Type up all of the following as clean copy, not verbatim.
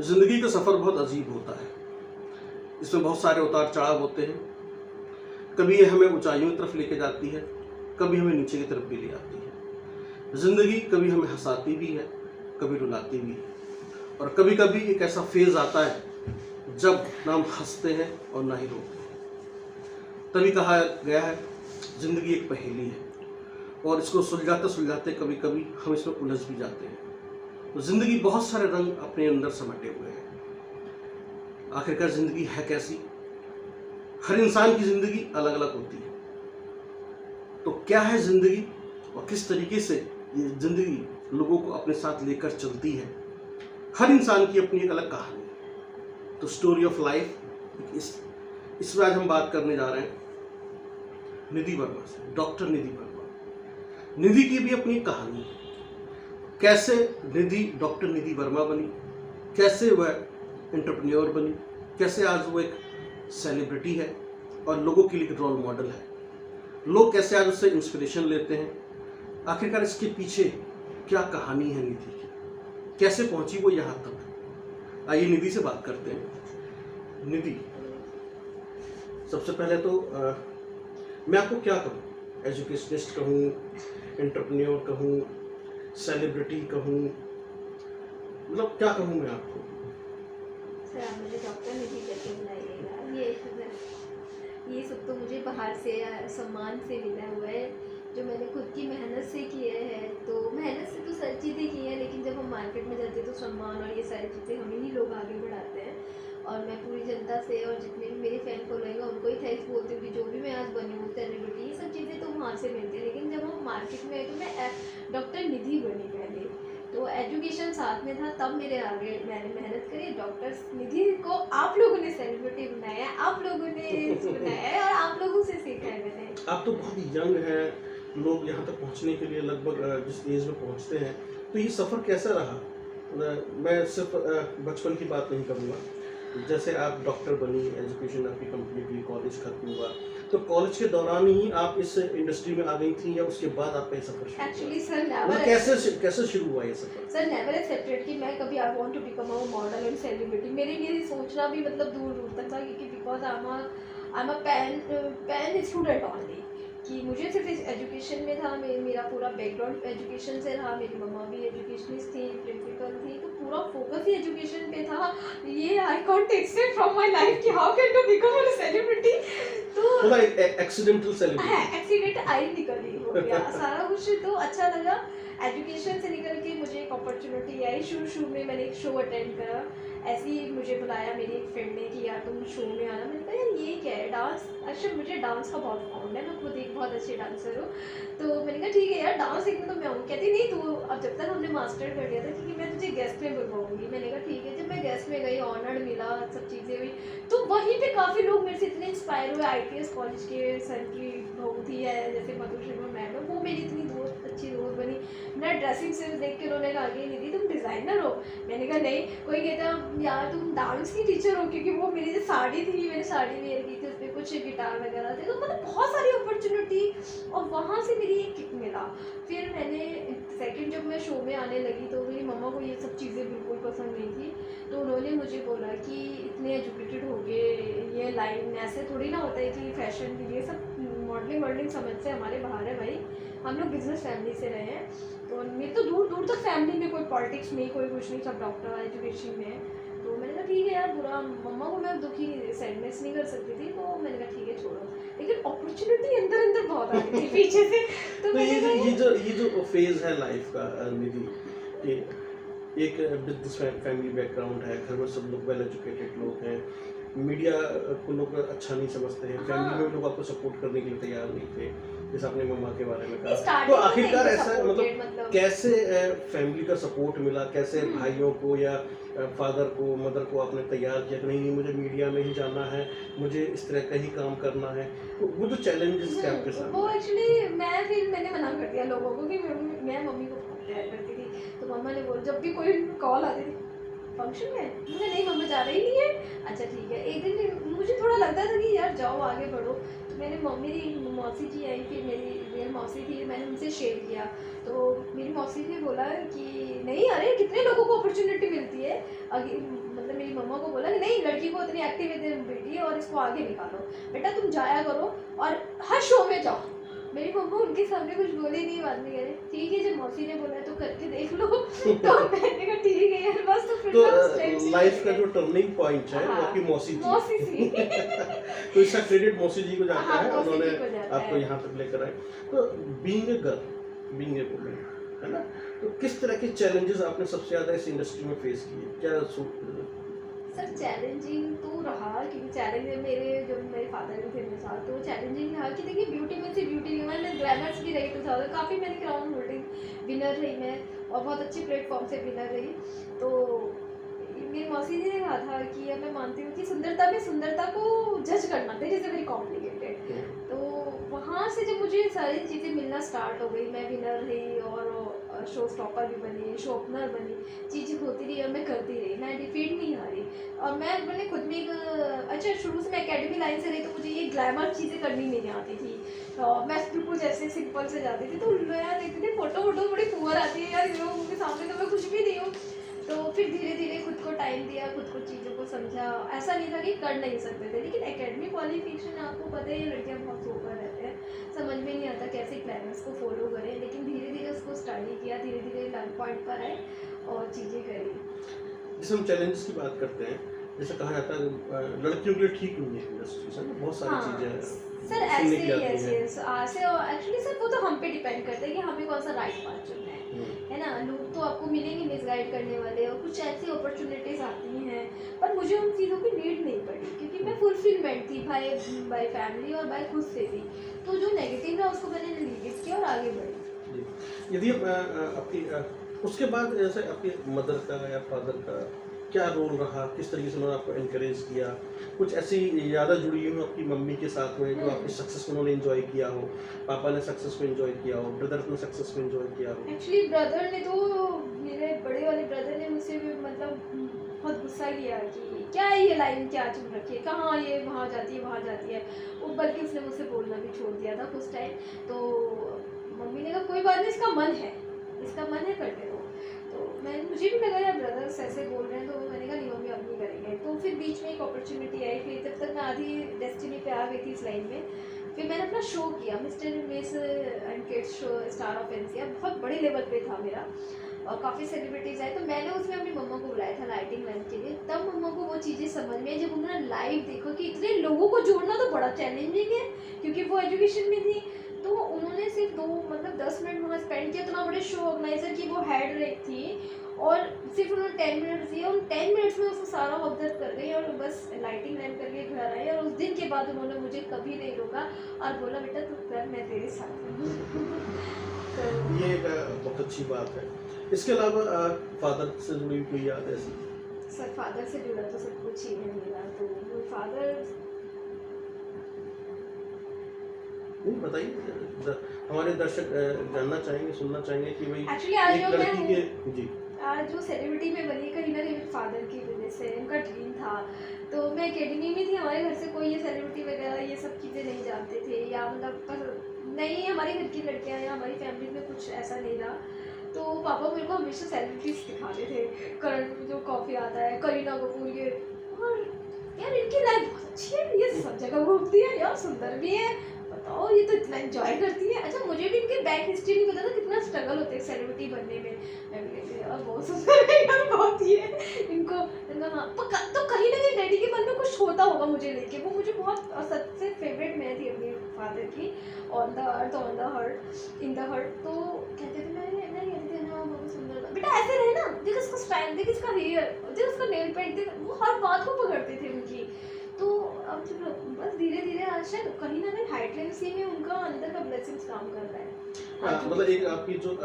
ज़िंदगी का सफ़र बहुत अजीब होता है। इसमें बहुत सारे उतार चढ़ाव होते हैं। कभी ये हमें ऊंचाइयों की तरफ लेके जाती है, कभी हमें नीचे की तरफ भी ले आती है। ज़िंदगी कभी हमें हंसाती भी है, कभी रुलाती भी है, और कभी कभी एक ऐसा फेज़ आता है जब ना हम हंसते हैं और ना ही रोते हैं। तभी कहा गया है ज़िंदगी एक पहेली है, और इसको सुलझाते सुलझाते कभी कभी हम इसमें उलझ भी जाते हैं। तो ज़िंदगी बहुत सारे रंग अपने अंदर समेटे हुए हैं। आखिरकार ज़िंदगी है कैसी? हर इंसान की ज़िंदगी अलग अलग होती है। तो क्या है ज़िंदगी और किस तरीके से ये ज़िंदगी लोगों को अपने साथ लेकर चलती है? हर इंसान की अपनी एक अलग कहानी है। तो स्टोरी ऑफ लाइफ, इसमें आज हम बात करने जा रहे हैं निधि वर्मा से, डॉक्टर निधि वर्मा। निधि की भी अपनी कहानी है। कैसे निधि डॉक्टर निधि वर्मा बनी, कैसे वह एंटरप्रेन्योर बनी, कैसे आज वो एक सेलिब्रिटी है और लोगों के लिए रोल मॉडल है। लोग कैसे आज उससे इंस्पिरेशन लेते हैं। आखिरकार इसके पीछे क्या कहानी है निधि की, कैसे पहुंची वो यहाँ तक। आइए निधि से बात करते हैं। निधि, सबसे पहले तो मैं आपको क्या कहूँ, एजुकेशनिस्ट कहूँ, एंटरप्रेन्योर कहूँ, सेलिब्रिटी कहूँ, मतलब क्या कहूँ मैं आपको? सर आप मुझे डॉक्टर निधि करके बुलाइएगा। ये सब तो मुझे बाहर से सम्मान से मिला हुआ है, जो मैंने खुद की मेहनत से किया है। तो मेहनत से तो सारी चीज़ें की हैं, लेकिन जब हम मार्केट में जाते हैं तो सम्मान और ये सारी चीज़ें हमें ही लोग आगे बढ़ाते हैं। और मैं पूरी जनता से और जितने भी मेरे फैन फॉलोइंग है उनको ही थैंक्स बोलती हूँ कि जो भी मैं आज बनी हूँ सेलिब्रिटी, ये सब चीज़ें तो वहाँ से मिलती है। लेकिन जब हम मार्केट में आए तो मैं डॉक्टर निधि बनी पहले, तो एजुकेशन साथ में था, तब मेरे आगे मैंने मेहनत करी। डॉक्टर निधि को आप लोगों ने सेलिब्रिटी बनाया है, आप लोगों ने बनाया है और आप लोगों से सीखा है मैंने। आप तो बहुत यंग हैं, लोग यहाँ तक पहुँचने के लिए लगभग जिस एज में पहुँचते हैं, तो ये सफ़र कैसा रहा? मैं सिर्फ बचपन की बात नहीं करूँगा। जैसे आप डॉक्टर बनी, एजुकेशन आपकी कंप्लीट हुई, कॉलेज खत्म हुआ, तो कॉलेज के दौरान ही आप इस इंडस्ट्री में आ गई थी या उसके बाद आपका ये सफर शुरू? एक्चुअली सर कैसे शुरू हुआ ये सफर? सर नेवर एक्सेप्टेड कि मैं कभी I want to become a model and celebrity. मेरे लिए सोचना भी मतलब दूर दूर तक था, क्योंकि because I am a pen student only, कि मुझे सिर्फ इस एजुकेशन में था। मेरा पूरा बैकग्राउंड एजुकेशन से रहा। मेरी मम्मा भी एजुकेशनिस्ट थी, प्रिंसिपल थी, तो पूरा फोकस ही एजुकेशन पे था। ये I can't accept from my life कि how can to become a celebrity. तो एक्सीडेंटल सेलिब्रिटी, एक्सीडेंट आई निकली हो गया सारा कुछ। तो अच्छा लगा, एजुकेशन से निकल के मुझे एक अपॉर्चुनिटी आई। शुरू में मैंने एक शो अटेंड करा, ऐसे ही मुझे बुलाया मेरी एक फ्रेंड ने कि यार तुम शो में आना। मैंने कहा यार ये क्या है, डांस। अच्छा मुझे डांस का बहुत फाउंड है, मैं खुद एक बहुत अच्छी डांसर हूँ। तो मैंने कहा ठीक है यार, डांस सीखने तो मैं हूँ। कहती नहीं तू, अब जब तक हमने मास्टर कर लिया था, क्योंकि मैं तुझे गेस्ट में बुलवाऊंगी। मैंने कहा ठीक है। जब मैं गेस्ट में गई, ऑनर्ड मिला, सब चीज़ें हुई, तो वहीं पे काफ़ी लोग मेरे से इतने इंस्पायर हुए। ITS कॉलेज के सर की बहू थी जैसे मधु शर्मा मैडम, वो मेरी इतनी अच्छी दोस्त बनी। मेरा ड्रेसिंग सेंस देख के उन्होंने कहा कि निधि तुम डिज़ाइनर हो? मैंने कहा नहीं। कोई कहता यार तुम डांस की टीचर हो, क्योंकि वो मेरी जो साड़ी थी, मैंने साड़ी वेयर की थी, उस पर कुछ गिटार वगैरह थे। तो मतलब बहुत सारी अपॉर्चुनिटी, और वहाँ से मेरी एक किक मिला। फिर मैंने सेकंड जब मैं शो में आने लगी, तो मेरी मम्मा को ये सब चीज़ें बिल्कुल पसंद नहीं थी। तो उन्होंने मुझे बोला कि इतने एजुकेटेड हो गए, ये लाइन ऐसे थोड़ी ना होता है कि फैशन के लिए सब मॉडलिंग समझ से हमारे बाहर है भाई। हम लोग बिजनेस फैमिली से रहे हैं, तो मेरी तो दूर दूर तक फैमिली में कोई पॉलिटिक्स नहीं, कोई कुछ नहीं, सब डॉक्टर एजुकेशन में है। तो मैंने कहा ठीक है यार, बुरा मम्मा को मैं दुखी सैडनेस नहीं कर सकती थी, तो मैंने कहा ठीक है छोड़ो। लेकिन अपॉर्चुनिटी अंदर बहुत आ रही थी पीछे से। तो ये जो फेज है लाइफ का निधि, एक बिजनेस फैमिली बैकग्राउंड है, घर में सब लोग वेल एजुकेटेड लोग हैं, मीडिया को लोग अच्छा नहीं समझते हैं, फैमिली में लोग आपको सपोर्ट करने के लिए तैयार नहीं थे, जैसे आपने मम्मा के बारे में कहा। तो आखिरकार ऐसा मतलब कैसे फैमिली का सपोर्ट मिला, कैसे भाइयों को या फादर को, मदर को आपने तैयार किया कि नहीं मुझे मीडिया में ही जाना है, मुझे इस तरह का ही काम करना है? तो वो जो चैलेंजेस थे आपके साथ, वो एक्चुअली मैंने मना कर दिया लोगों को कि मैं मम्मी को बहुत प्यार करती थी। तो मम्मा ने बोला, जब भी कोई कॉल आती थी फंक्शन में, मुझे नहीं मम्मा जा रही नहीं है। अच्छा ठीक है। एक दिन मुझे थोड़ा लगता था कि यार जाओ आगे बढ़ो, तो मैंने मेरी मौसी जी आई थी, मेरी रियल मौसी थी, मैंने उनसे शेयर किया। तो मेरी मौसी ने बोला कि नहीं अरे कितने लोगों को अपॉर्चुनिटी मिलती है, मतलब मेरी मम्मा को बोला कि नहीं, लड़की को इतनी एक्टिव है बेटी है और इसको आगे निकालो, बेटा तुम जाया करो और हर शो में जाओ। मेरी मम्मा उनके सामने कुछ बोली नहीं, बाद में कह रहे ठीक है, जब मौसी ने बोला तो करके देख लो। तो मैंने कहा ठीक है यार, बस। तो फिर तो लाइफ का जो टर्निंग पॉइंट है वो हाँ, आपकी मौसी थी। मौसी थी। तो इसका क्रेडिट मौसी जी को जाता हाँ, है, मौसी जी उन्होंने को जाता आपको है। यहाँ तक लेकर आए। तो being a girl, being a woman, है ना, तो किस तरह के चैलेंजेस आपने सबसे ज्यादा इस इंडस्ट्री में फेस किए? क्या सर चैलेंजिंग तो रहा, क्योंकि चैलेंज मेरे जो मेरे फादर भी थे मेरे साथ, तो चैलेंजिंग रहा कि देखिए ब्यूटी में से ब्यूटी नहीं, मैं ग्लैमर्स भी रही 2000, काफ़ी मैंने क्राउन होल्डिंग विनर रही मैं, और बहुत अच्छे प्लेटफॉर्म से विनर रही। तो मेरी मौसी जी ने कहा था कि अब मैं मानती हूँ कि सुंदरता में सुंदरता को जज करना दैट इज़ वेरी कॉम्प्लिकेटेड। तो वहाँ से जब मुझे सारी चीज़ें मिलना स्टार्ट हो गई, मैं विनर रही और शो स्टॉपर भी बनी, शो ओपनर बनी, चीज़ें होती रही और मैं करती रही, मैं डिफीट नहीं हारी। और मैंने खुद में एक अच्छा, शुरू से मैं एकेडमी लाइन से रही, तो मुझे ये ग्लैमर चीज़ें करनी नहीं आती थी। मैं बिल्कुल जैसे सिंपल से जाती थी, तो यार देखती थी फोटो बड़ी पुअर आती है यार, इन लोगों के सामने तो मैं कुछ भी नहीं हूँ। तो फिर धीरे धीरे खुद को टाइम दिया, खुद को चीज़ों को समझा। ऐसा नहीं था कि कर नहीं सकते थे, लेकिन एकेडमी क्वालिफिकेशन आपको पता है, लड़कियाँ बहुत सोकर रहते हैं, समझ में नहीं आता कैसे प्लानर्स को फॉलो करें, लेकिन धीरे धीरे उसको स्टडी किया, धीरे धीरे लर्न पॉइंट पर आए और चीज़ें करी। जैसे हम चैलेंजेस की बात करते हैं, जैसे कहा जाता है लड़कियों के लिए ठीक नहीं है इंडस्ट्री, है ना, बहुत सारी चीजें सर ऐसे यस यस ऐसे, एक्चुअली सर वो तो हम पे डिपेंड करता है कि हमें कौन सा राइट पाथ चुनना है ना। लोग तो आपको मिलेंगे मिसगाइड करने वाले, और कुछ ऐसी अपॉर्चुनिटीज आती हैं, पर मुझे उन चीज़ों की नीड नहीं पड़ी, क्योंकि मैं फुलफिलमेंट थी बाय फैमिली और बाय खुद से भी। तो जो नेगेटिव था उसको मैंने लीव किया और आगे बढ़ी। यदि आपकी उसके बाद जैसे आपके मदर का या फादर का क्या रोल रहा, किस तरीके से उन्होंने आपको इनकरेज किया? कुछ ऐसी यादें जुड़ी हुई हो आपकी मम्मी के साथ में जो आपकी सक्सेस को उन्होंने एंजॉय किया हो, पापा ने सक्सेस को एंजॉय किया हो, ब्रदर ने सक्सेस को एंजॉय किया हो? एक्चुअली ब्रदर ने तो, मेरे बड़े वाले ब्रदर ने मुझसे मतलब बहुत गुस्सा किया कि क्या है ये लाइन, क्या चुन रखी है, कहाँ ये वहाँ जाती है वहाँ जाती है। वो बल्कि उसने मुझसे बोलना भी छोड़ दिया था कुछ टाइम। तो मम्मी ने कहा कोई बात नहीं, इसका मन है, इसका मन है, करते रहो। तो मुझे भी लगा यार ब्रदर्स ऐसे बोल रहे हैं, तो मैंने कहा नहीं मम्मी अब नहीं करेंगे। तो फिर बीच में एक अपॉर्चुनिटी आई, फिर जब तक मैं आधी डेस्टिनी पे आ गई थी इस लाइन में, फिर मैंने अपना शो किया, mister and miss and kids show, star of NCR, बहुत बड़े लेवल पे था मेरा, और काफ़ी सेलिब्रिटीज़ आए। तो मैंने उसमें अपनी मम्मा को बुलाया था लाइटिंग लाइन के लिए, तब मम्मा को वो चीज़ें समझ में आई जब उन्होंने लाइव देखा कि इतने लोगों को जोड़ना तो बड़ा चैलेंजिंग है, क्योंकि वो एजुकेशन में थी। तो उन्होंने सिर्फ 10 मिनट वहाँ स्पेंड किया, इतना बड़े शो ऑर्गेनाइजर की वो हेड रही थी, और सिर्फ उन्होंने 10 मिनट्स दिए, उन 10 मिनट्स में उसको सारा ऑब्जर्व कर गई और बस लाइटिंग लाइन करके घर आई। और उस दिन के बाद उन्होंने मुझे कभी नहीं रोका और बोला बेटा तू कर, मैं तेरे साथ हूँ। तो ये एक बहुत अच्छी बात है। इसके अलावा फादर से जुड़ी कोई याद ऐसी? सर फादर से जुड़ा तो सब कुछ ही है मेरा। तो फादर नहीं बताइए, हमारे दर्शक जानना चाहेंगे, सुनना चाहेंगे कि भाई एक्चुअली आज एक जो लड़की मैं के जी आज जो सेलिब्रिटी में बनी, कहीं ना कहीं फादर की वजह से, उनका ड्रीम था। तो मैं एकेडमी में थी, हमारे घर से कोई ये सेलिब्रिटी वगैरह ये सब चीज़ें नहीं जानते थे, या मतलब नहीं, हमारे घर की लड़कियां या हमारी फैमिली में कुछ ऐसा नहीं रहा। तो पापा मेरे को हमेशा सेलिब्रिटीज दिखाते थे, करण जो कॉफ़ी आता है, करीना कपूर, ये, और यार इनकी लाइफ बहुत अच्छी है, ये सब जगह घूमती है यार, सुंदर भी है, बताओ ये तो इतना एंजॉय करती है। अच्छा मुझे भी इनके बैक हिस्ट्री नहीं पता था, कितना स्ट्रगल होते हैं सेलिब्रिटी बनने में। मैं भी कहती यार बहुत सुंदर है यार, बहुत ही है इनको। हाँ, तो कहीं ना कहीं डैडी के मन में कुछ होता होगा मुझे लेके, वो मुझे बहुत सबसे फेवरेट मैं थी अपने फादर की, on the earth, on the heart, in the heart. तो कहते थे, मैं कहती थी ना बहुत सुंदर बेटा, ऐसे रहे ना, देख इसका स्टाइल, देख इसका हेयर, देख उसका नेल पेंट, देख, वो हर बात को पकड़ते थे उनकी। तो अब जब बस धीरे धीरे आज शायद कहीं ना कहीं हाइटलेंसी में उनका अंदर का ब्लेसिंग्स काम कर रहा है। मतलब एक आपकी जो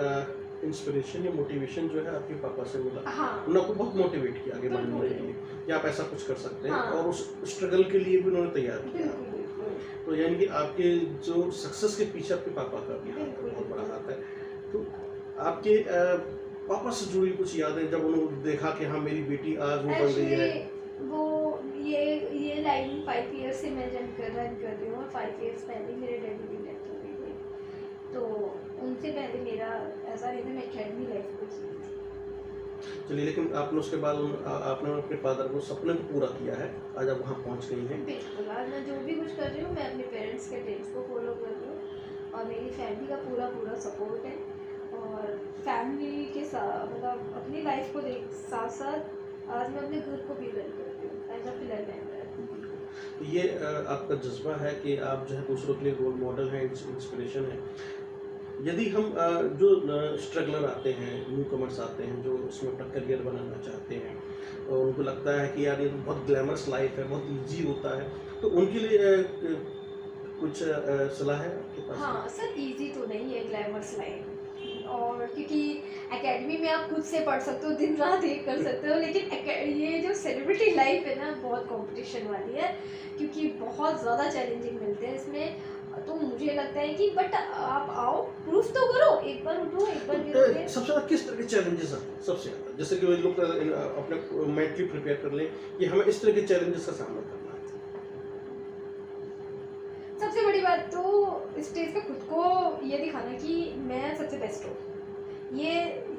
इंस्पिरेशन या मोटिवेशन जो है आपके पापा से मिला, हाँ, उन्होंने आपको बहुत मोटिवेट किया आगे बढ़ने के लिए कि आप ऐसा कुछ कर सकते हैं, हाँ, और उस स्ट्रगल के लिए भी उन्होंने तैयार किया। बिल्कुल बिल्कुल। तो यानी कि आपके जो सक्सेस के पीछे आपके पापा का भी हाथ है, बिल्कुल, बहुत बड़ा हाथ है। तो आपके पापा से जुड़ी कुछ यादें, जब उन्होंने देखा कि हाँ मेरी बेटी आज वो बन गई है? वो ये लाइन 5 ईयर्स से मैं रन कर रही हूँ, और 5 ईयर्स पहले मेरे डैडी की डेथ हो गई थी। तो उनसे पहले मेरा ऐसा नहीं था, मैं एकेडमी लाइफ को जी थी। चलिए, लेकिन आपने उसके बाद आपने अपने फादर को सपने को पूरा किया है, आज आप वहाँ पहुँच गई हैं। बिल्कुल, आज मैं जो भी कुछ कर रही हूँ मैं अपने पेरेंट्स के ड्रीम्स को फॉलो कर रही हूँ और मेरी फैमिली का पूरा पूरा सपोर्ट है। और फैमिली के साथ मतलब अपनी लाइफ को देख साथ साथ आज मैं अपने घर को भी रन करती हूँ एज अ फिलर मेंबर। तो ये आपका जज्बा है कि आप जो है दूसरों के लिए रोल मॉडल हैं, इंस्पिरेशन है। यदि हम जो स्ट्रगलर आते हैं, न्यू कमर्स आते हैं, जो उसमें अपना करियर बनाना चाहते हैं और उनको लगता है कि यार ये तो बहुत ग्लैमरस लाइफ है, बहुत इजी होता है, तो उनके लिए कुछ सलाह है आपके पास? हाँ सर, इजी तो नहीं है ग्लैमरस लाइफ, और क्योंकि एकेडमी में आप खुद से पढ़ सकते हो, दिन रात एक कर सकते हो, लेकिन ये जो सेलिब्रिटी लाइफ है ना बहुत कंपटीशन वाली है, क्योंकि बहुत ज़्यादा चैलेंजिंग मिलते हैं इसमें। तो मुझे लगता है कि बट आप आओ, प्रूफ तो करो, एक बार उठो एक बार गिरोगे। सबसे ज़्यादा किस तरह के चैलेंजेस आते हैं सबसे ज़्यादा, जैसे कि लोग अपने मेंटली प्रिपेयर कर लें कि हमें इस तरह के चैलेंजेस का सामना करना है? सबसे बड़ी बात तो स्टेज पे खुद को ये दिखाना कि मैं सबसे बेस्ट हूँ, ये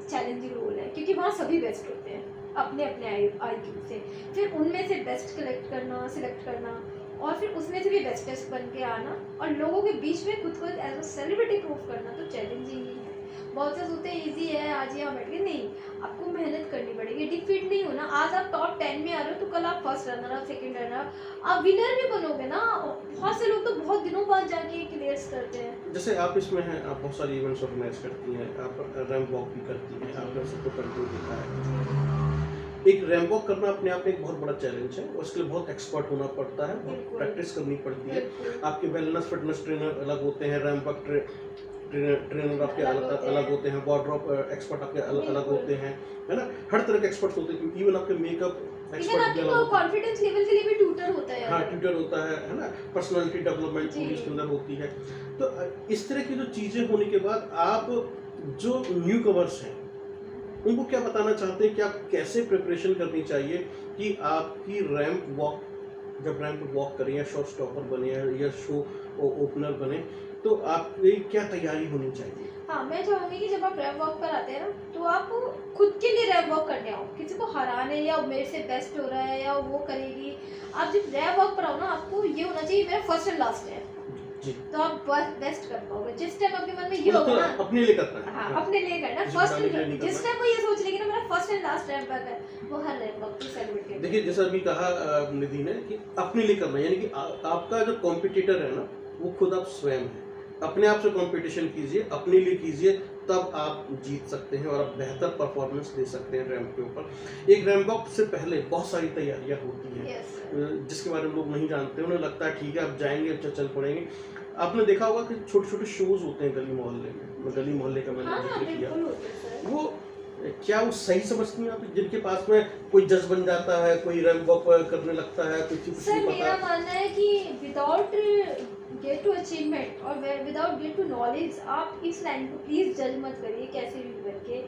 चैलेंजिंग रोल है, क्योंकि वहाँ सभी बेस्ट होते हैं अपने अपने IQ से। फिर उनमें से बेस्ट कलेक्ट करना, सिलेक्ट करना, और फिर उसमें से भी बेस्टेस्ट बन के आना और लोगों के बीच में खुद को एज अ सेलिब्रिटी प्रूव करना, तो चैलेंजिंग ही है। बहुत से सोचते हैं ईजी है, आज यहाँ बैठ के, नहीं, आपको मेहनत करनी पड़ेगी, डिफीट नहीं होना। आज आप टॉप 10 में आ रहे हो तो कल आप फर्स्ट रनर, आप सेकंड रनर, आप विनर भी बनोगे ना। बहुत से लोग तो बहुत दिनों बाद जाके क्लियर करते हैं। जैसे आप इसमें हैं, आप बहुत सारी इवेंट्स ऑर्गेनाइज करती हैं, आप रैंप वॉक भी करती हैं, आपने सबको कंट्रोल देखा है। एक रैंप वॉक करना अपने आप में एक बहुत बड़ा चैलेंज है, और उसके लिए बहुत एक्सपर्ट होना पड़ता है, बहुत बिल्कुल। प्रैक्टिस करनी पड़ती है। बिल्कुल। आपके वेलनेस फिटनेस ट्रेनर अलग होते हैं, रैंप वॉक ट्रेनर आपके अलग होते हैं, वार्डरोब एक्सपर्ट आपके अलग बिल्कुल। होते हैं, है ना। हर तरह के एक्सपर्ट्स होते हैं, इवन आपके मेकअप इवन एक्सपर्ट भी आपके अलग होते हैं। कॉन्फिडेंस लेवल के लिए भी ट्यूटर होता है। हाँ, ट्यूटर होता है ना। पर्सनालिटी डेवलपमेंट जी। पूरी इसके अंदर होती है। तो इस तरह की जो चीज़ें होने के बाद आप जो न्यू कमर्स हैं उनको क्या बताना चाहते हैं कि आप कैसे प्रिपरेशन करनी चाहिए कि आपकी रैंप वॉक, जब रैंप वॉक करें या शो स्टॉपर बने या शो ओपनर बने, तो आपकी क्या तैयारी होनी चाहिए? हाँ, मैं चाहूँगी कि जब आप रैंप वॉक पर आते हैं ना, तो आप खुद के लिए रैंप वॉक करने आओ, किसी को हराने या मेरे से बेस्ट हो रहा है या वो करेगी। आप जब रैंप वॉक पर आओ ना, आपको ये होना चाहिए मेरा फर्स्ट एंड लास्ट है, जी। तो आप बेस्ट कर पाओगे। जिस टाइम आपके मन में ये होगा ना, अपने लिए करना है। हाँ, अपने लिए करना किसी फर्स्ट, बताने के लिए नहीं जिस करना। टाइम वो ये सोच लेगी ना मेरा first and last ramp walk है, वो हर रैंप वॉक की सेलिब्रेट करेगी। देखिए, जैसा अभी कहा निधि ने कि अपने लिए करना है, यानी कि आपका जो कॉम्पिटिटर है ना वो खुद आप स्वयं हैं। अपने आप से कंपटीशन कीजिए, अपने लिए कीजिए, तब आप जीत सकते हैं और आप बेहतर परफॉर्मेंस दे सकते हैं रैंप के ऊपर। एक रैंप वॉक से पहले बहुत सारी तैयारियां होती हैं, Yes. जिसके बारे में लोग नहीं जानते। उन्हें लगता है ठीक है अब जाएंगे, चल पड़ेंगे। आपने देखा होगा कि छोटे छोटे शोज होते हैं गली मोहल्ले में, गली मोहल्ले का मैंने हाँ, जिक्र किया। बिल्कुल होते हैं सर। वो क्या वो सही समझती हैं आप, जिनके पास में कोई जज बन जाता है, कोई रैंप वॉक करने लगता है, कुछ कुछ सर नहीं मेरा पता। मानना है कि विदाउट गेट टू अचीवमेंट और विदाउट गेट टू नॉलेज आप इस लाइन को प्लीज़ जज मत करिए, कैसे भी करके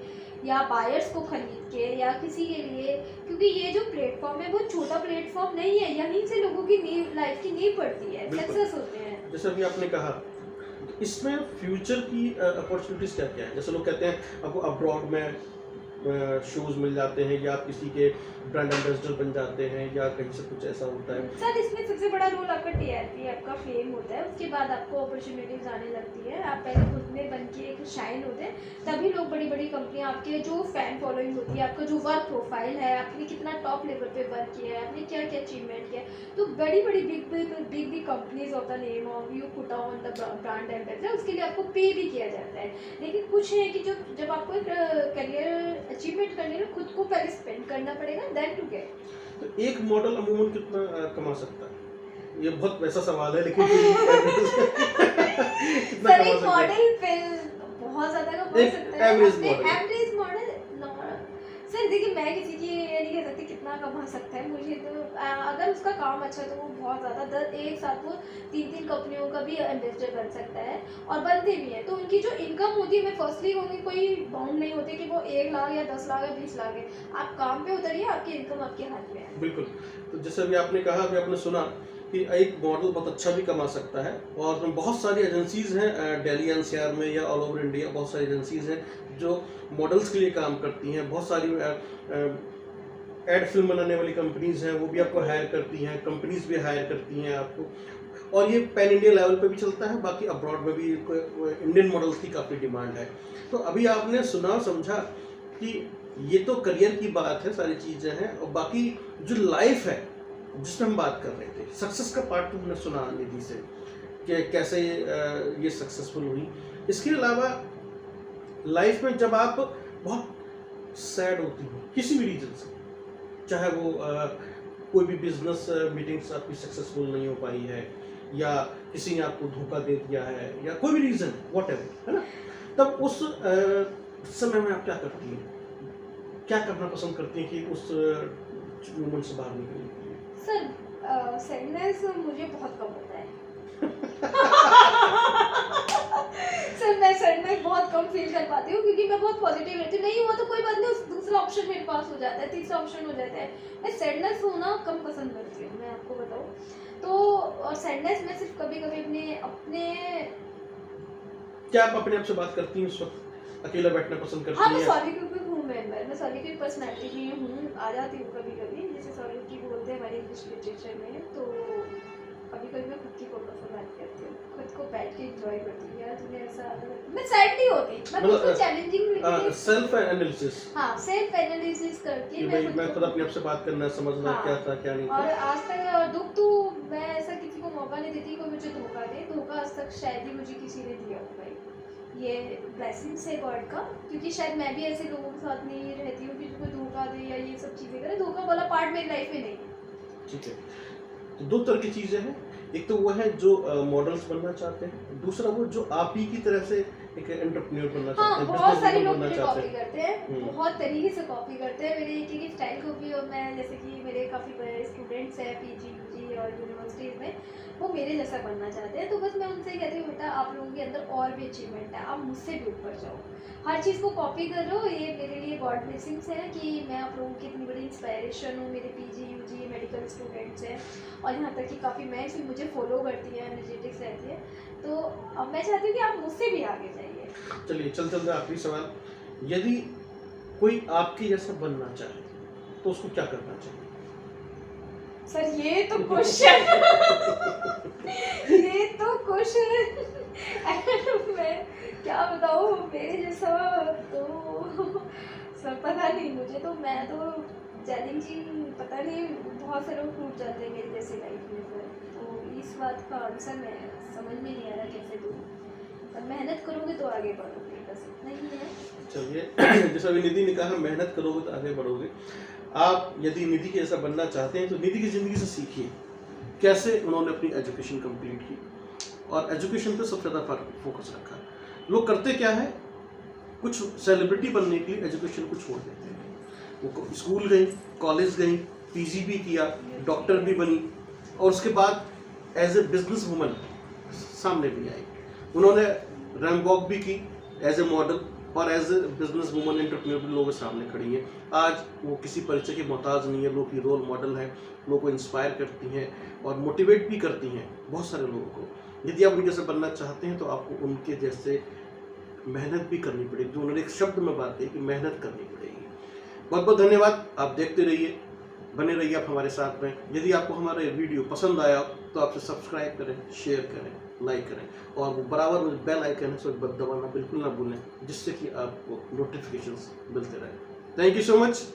या बायर्स को खरीद के या किसी के लिए, क्योंकि ये जो प्लेटफॉर्म है वो छोटा प्लेटफॉर्म नहीं है, यहीं से लोगों की लाइफ की नींव पड़ती है, बिल्कुल। सक्सेस होते हैं। जैसे अभी आपने कहा, इसमें फ्यूचर की अपॉर्चुनिटीज क्या क्या है? जैसे लोग कहते हैं आपको अब्रॉड में शोज मिल जाते हैं, या आप किसी के ब्रांड एम्बेसडर बन जाते हैं, या कहीं से कुछ ऐसा होता है। सर इसमें सबसे बड़ा रोल आपका TRP, आपका फेम होता है, उसके बाद आपको अपॉर्चुनिटीज आने लगती है। आप पहले खुद में बन के एक शाइन होते हैं, तभी लोग बड़ी बड़ी कंपनियां, आपके जो फैन फॉलोइंग होती है, आपका जो वर्क प्रोफाइल है, आपने कितना टॉप लेवल पे वर्क किया है, आपने क्या क्या अचीवमेंट किया, तो बड़ी बड़ी big companies of the name of you put on the brand ambassador, उसके लिए आपको पे भी किया जाता है। लेकिन कुछ है कि जब आपको एक करियर अचीवमेंट करने में खुद को पहले स्पेंड करना पड़ेगा, देन टू गेट। तो एक मॉडल अमूमन कितना कमा सकता है? ये बहुत वैसा सवाल है, लेकिन कितना सर कमा एक सकता है? मॉडल बहुत ज्यादा कमा एक सकता है, average अपने model। Average model. सर देखिए, मैं किसी की ये नहीं कह सकती कितना कमा सकता है। मुझे तो अगर उसका काम अच्छा है तो वो बहुत ज़्यादा एक साथ वो 3 कंपनियों का भी एम्बेसडर बन सकता है, और बनते भी हैं। तो उनकी जो इनकम होती है, मैं फर्स्टली होंगी, कोई बाउंड नहीं होती कि वो 1 लाख या 10 लाख या 20 लाख है। आप काम पे उतरिए, आपकी इनकम आपके हाथ में है। बिल्कुल। तो जैसे अभी आपने कहा, अभी आपने सुना कि एक मॉडल बहुत अच्छा भी कमा सकता है। और बहुत सारी एजेंसीज़ हैं दिल्ली एनसीआर में या ऑल ओवर इंडिया, बहुत सारी एजेंसीज़ हैं जो मॉडल्स के लिए काम करती हैं। बहुत सारी एड फिल्म बनाने वाली कंपनीज़ हैं, वो भी आपको हायर करती हैं, कंपनीज़ भी हायर करती हैं आपको। और ये पैन इंडिया लेवल पे भी चलता है, बाकी अब्रॉड में भी इंडियन मॉडल्स की काफ़ी डिमांड है। तो अभी आपने सुना समझा कि ये तो करियर की बात है, सारी चीज़ें हैं, और बाकी जो लाइफ है जिसमें हम बात कर रहे थे, सक्सेस का पार्ट तो हमने सुना निधि से कि कैसे ये सक्सेसफुल हुई। इसके अलावा लाइफ में जब आप बहुत सैड होती हो किसी भी रीजन से, चाहे वो कोई भी बिजनेस मीटिंग्स आपकी सक्सेसफुल नहीं हो पाई है, या किसी ने आपको धोखा दे दिया है, या कोई भी रीज़न व्हाटएवर, है ना, तब उस समय में आप क्या करती हैं, क्या करना पसंद करती हैं कि उस मोमेंट से बाहर निकलने के लिए? सर सैडनेस मुझे बहुत कम होता है। सर मैं सैडनेस बहुत कम फील कर पाती हूँ क्योंकि मैं बहुत पॉजिटिव रहती हूँ। नहीं हुआ तो कोई बात नहीं, उस दूसरा ऑप्शन मेरे पास हो जाता है, तीसरा ऑप्शन हो जाता है। मैं सैडनेस होना कम पसंद करती हूँ, मैं आपको बताऊँ तो। और सैडनेस मैं सिर्फ कभी कभी अपने क्या आप अपने आप से बात करती हैं उस वक्त, अकेला बैठना पसंद करती हाँ, हैं? मैं सॉलिट्यूड हूँ, मैं सॉलिट्यूड पर्सनैलिटी भी हूँ, आ जाती हूँ कभी कभी, जैसे सॉलिट्यूड बोलते हैं हमारे इंग्लिश लिटरेचर में। तो कभी कभी मैं खुद की फोटो से बात करती हूँ, खुद को बैठ के एंजॉय करती हूँ। यार तुम्हें ऐसा, मैं सैड नहीं होती, मैं खुद को चैलेंजिंग सेल्फ एनालिसिस, हाँ सेल्फ एनालिसिस करके कि भाई मैं खुद अपने आप से बात करना, समझना हाँ, क्या था क्या नहीं था। और आज तक दुख तो मैं ऐसा किसी को मौका नहीं देती कोई मुझे धोखा दे। धोखा आज तक शायद ही मुझे किसी ने दिया हो भाई, ये ब्लेसिंग्स है गॉड का, क्योंकि शायद मैं भी ऐसे लोगों के साथ नहीं रहती हूँ कि कोई धोखा दे या ये सब चीज़ें करे। धोखा वाला पार्ट मेरी लाइफ में नहीं है। ठीक है, तो दो तरह की चीज़ें हैं, एक तो वो है जो मॉडल्स बनना चाहते हैं, दूसरा वो जो आप ही की तरह से एक एंटरप्रेन्योर बनना चाहते हाँ, हैं, बहुत सारे businesswoman लोग बनना मुझे चाहते कॉपी हैं। करते हैं, बहुत तरीके से कॉपी करते हैं मेरे एक एक स्टाइल को भी। और मैं जैसे कि मेरे काफ़ी बड़े स्टूडेंट्स हैं पीजी यूजी और यूनिवर्सिटीज़ में, वो मेरे जैसा बनना चाहते हैं। तो बस मैं उनसे कहती हूँ बेटा आप लोगों के अंदर और भी अचीवमेंट है, आप मुझसे भी ऊपर जाओ, हर चीज़ को कॉपी कर लो। ये मेरे लिए गॉड ब्लेसिंग्स है कि मैं आप लोगों की इतनी बड़ी इंस्पायरेशन हूँ। मेरे पीजी यूजी मेडिकल स्टूडेंट्स हैं, और यहाँ तक कि काफ़ी मैच भी मुझे फॉलो करती हैं, एनर्जेटिक्स रहती है। तो अब मैं चाहती हूँ कि आप मुझसे भी आगे जाइए। चलिए चलते आखिरी सवाल, यदि कोई आपके जैसा बनना चाहे तो उसको क्या करना चाहिए? सर ये तो क्वेश्चन ये तो क्वेश्चन मैं क्या बताऊँ मेरे जैसा तो सर पता नहीं मुझे तो, मैं तो चैलेंजिंग पता नहीं, बहुत से लोग टूट जाते हैं मेरे जैसे लाइफ में सर। तो इस बात का आंसर मैं समझ में नहीं आ रहा कैसे दूँ, पर मेहनत करोगे तो आगे बढ़ोगे, बस इतना ही है। चलिए जैसा अभी निधि ने कहा, मेहनत करोगे तो आगे बढ़ोगे। आप यदि निधि के जैसा बनना चाहते हैं तो निधि की ज़िंदगी से सीखिए कैसे उन्होंने अपनी एजुकेशन कंप्लीट की, और एजुकेशन पे सबसे ज़्यादा फोकस रखा। लोग करते क्या है, कुछ सेलिब्रिटी बनने के लिए एजुकेशन को छोड़ देते हैं। वो स्कूल गई, कॉलेज गई, पीजी भी किया, डॉक्टर भी बनी, और उसके बाद एज ए बिजनेस वूमन सामने भी आई। उन्होंने रैंप वॉक भी की एज ए मॉडल, और as a business woman entrepreneur भी लोगों के सामने खड़ी हैं। आज वो किसी परिचय के मोहताज नहीं है, लोगों की रोल मॉडल है, लोगों को इंस्पायर करती हैं और मोटिवेट भी करती हैं बहुत सारे लोगों को। यदि आप उनके जैसे बनना चाहते हैं तो आपको उनके जैसे मेहनत भी करनी पड़ेगी। जो उन्होंने एक शब्द में बात कही कि मेहनत करनी पड़ेगी। बहुत बहुत धन्यवाद, आप देखते रहिए, बने रहिए आप हमारे साथ में। यदि आपको हमारा वीडियो पसंद आया तो आपसे सब्सक्राइब करें, शेयर करें, लाइक करें, और वो बराबर में बेल आइकन है, सो दबाना बिल्कुल ना भूलें, जिससे कि आपको नोटिफिकेशंस मिलते रहें। Thank you so much.